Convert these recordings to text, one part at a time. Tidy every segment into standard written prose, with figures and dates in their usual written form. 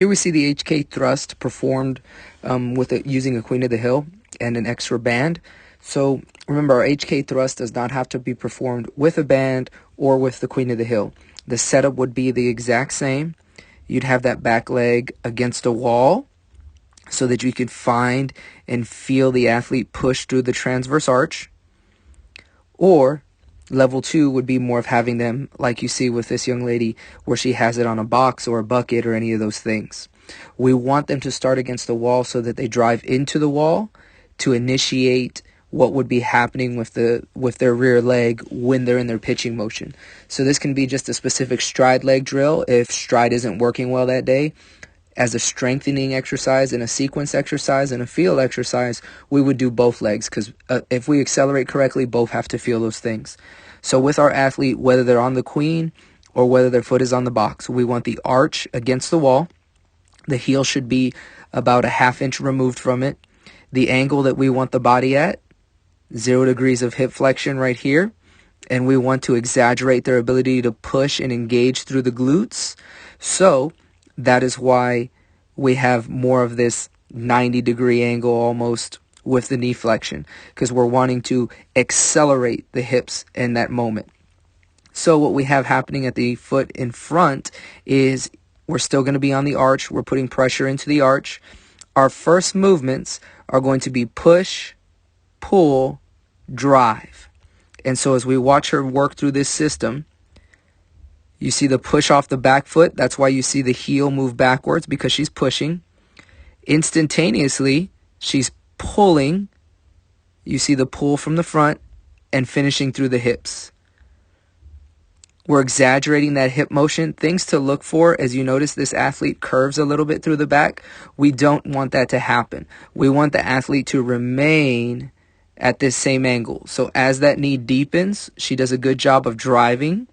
Here we see the HK thrust performed using a Queen of the Hill and an extra band. So remember, our HK thrust does not have to be performed with a band or with the Queen of the Hill. The setup would be the exact same. You'd have that back leg against a wall so that you could find and feel the athlete push through the transverse arch. Or level 2 would be more of having them, like you see with this young lady, where she has it on a box or a bucket or any of those things. We want them to start against the wall so that they drive into the wall to initiate what would be happening with their rear leg when they're in their pitching motion. So this can be just a specific stride leg drill if stride isn't working well that day. As a strengthening exercise and a sequence exercise and a feel exercise, we would do both legs, because if we accelerate correctly, both have to feel those things. So with our athlete, whether they're on the queen or whether their foot is on the box, we want the arch against the wall. The heel should be about a ½ inch removed from it. The angle that we want the body at, 0 degrees of hip flexion right here. And we want to exaggerate their ability to push and engage through the glutes. So that is why we have more of this 90-degree angle almost with the knee flexion, because we're wanting to accelerate the hips in that moment. So what we have happening at the foot in front is we're still going to be on the arch. We're putting pressure into the arch. Our first movements are going to be push, pull, drive. And so as we watch her work through this system, you see the push off the back foot. That's why you see the heel move backwards, because she's pushing. Instantaneously, she's pulling. You see the pull from the front and finishing through the hips. We're exaggerating that hip motion. Things to look for, as you notice this athlete curves a little bit through the back. We don't want that to happen. We want the athlete to remain at this same angle. So as that knee deepens, she does a good job of driving.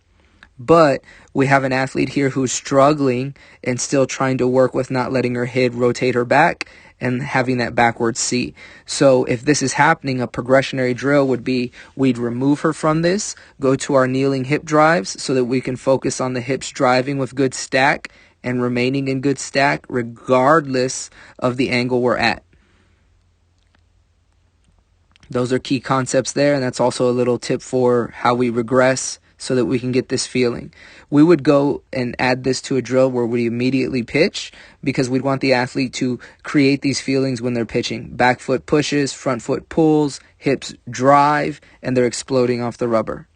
But we have an athlete here who's struggling and still trying to work with not letting her head rotate her back and having that backward C. So if this is happening, a progressionary drill would be we'd remove her from this, go to our kneeling hip drives so that we can focus on the hips driving with good stack and remaining in good stack regardless of the angle we're at. Those are key concepts there, and that's also a little tip for how we regress so that we can get this feeling. We would go and add this to a drill where we immediately pitch, because we'd want the athlete to create these feelings when they're pitching. Back foot pushes, front foot pulls, hips drive, and they're exploding off the rubber.